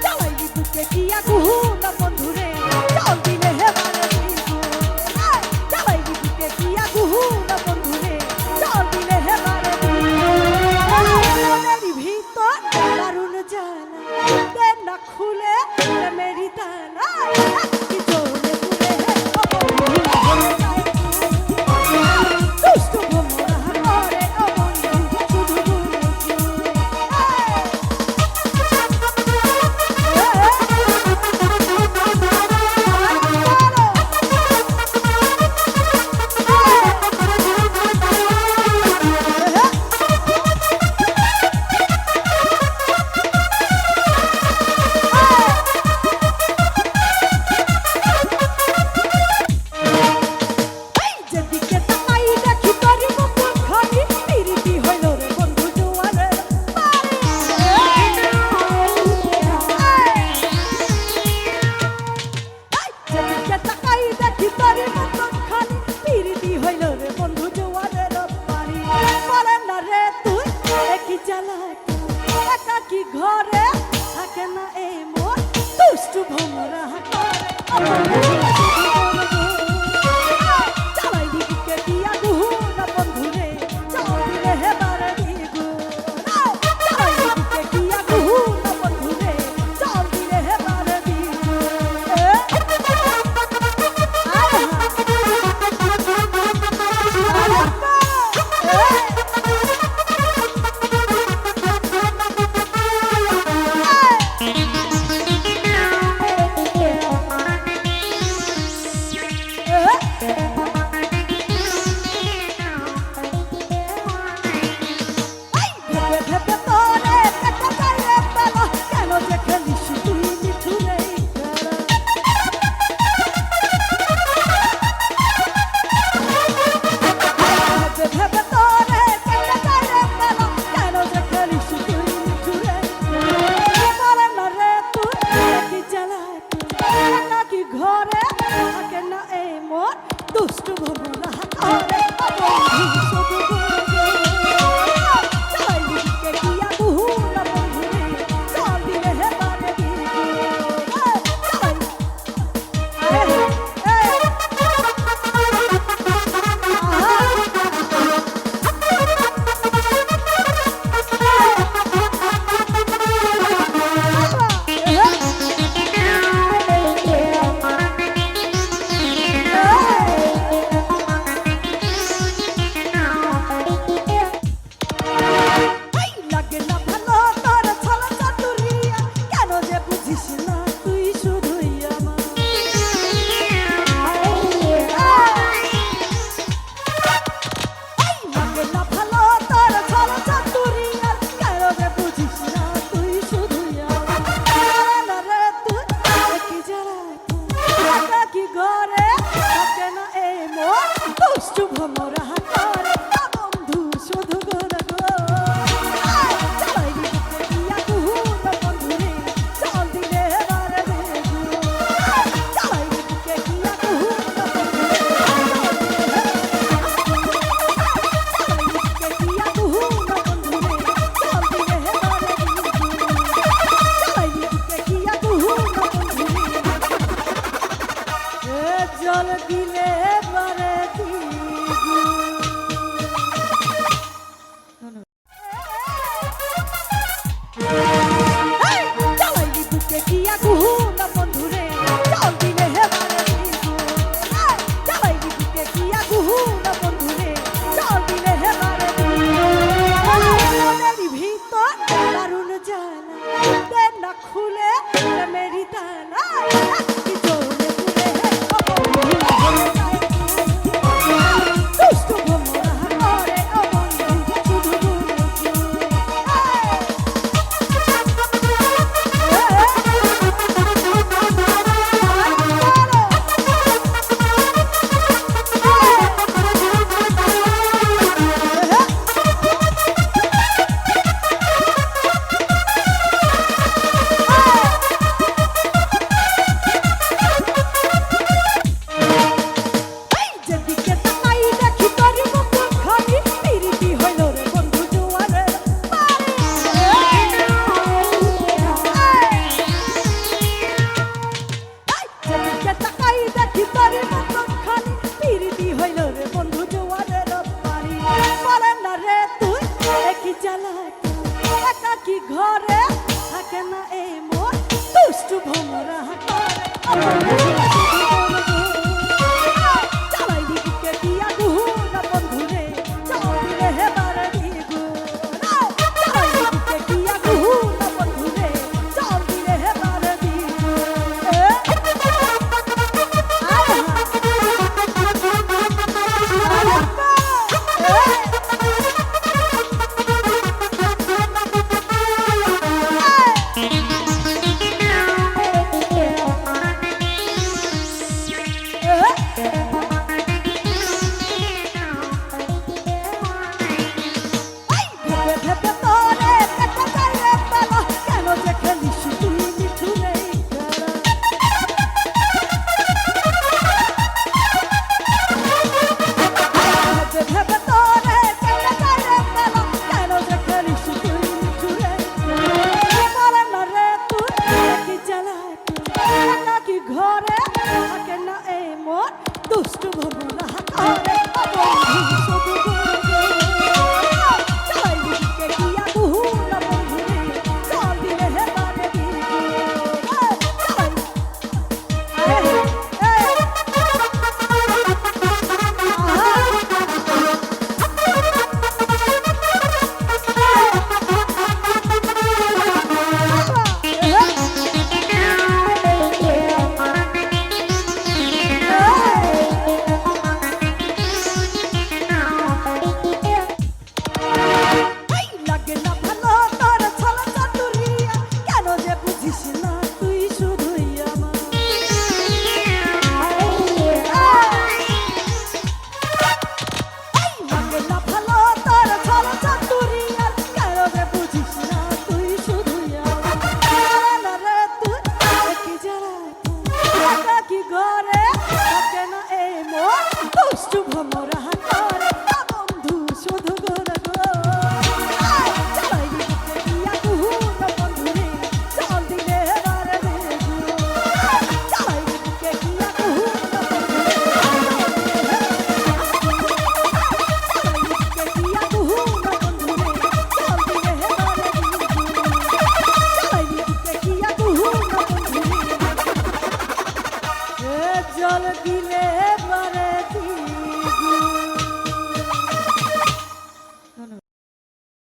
চালাইলি বুকে কি আগুন বন্ধুরে জল দিলে হেবারে দ্বিগুণ। চালাইলি বুকে কি আগুন বন্ধুরে জল দিলে হেবারে দ্বিগুণ। মনেরই ভিতর দারুণ জ্বালা দেন না খুলে মেরি তালা কি জোরে পুরে দুষ্ট ভোমরা করে অবন্ধু শুধু যেদিকে তাকাই দেখি তোর মুকুট খানি পিরিতি হইল রে বন্ধু জোয়ারে যেদিকে তাকাই দেখি তোর মুকুট খানি পিরিতি হইল রে বন্ধু জোয়ারে পানি বলে না রে তুই একই জ্বালা একাকি ঘরে থাকে না এই মোর দুষ্টু ভোমরা করে চালাইলি বুকে কি আগুন বন্ধুরে জল দিলে হেবারে দ্বিগুণ। চালাইলি বুকে কি আগুন বন্ধুরে জল দিলে হেবারে দ্বিগুণ। জ্বালাতন একাকি ঘরে থাকে না এই মন দুষ্টু ভোমরা করে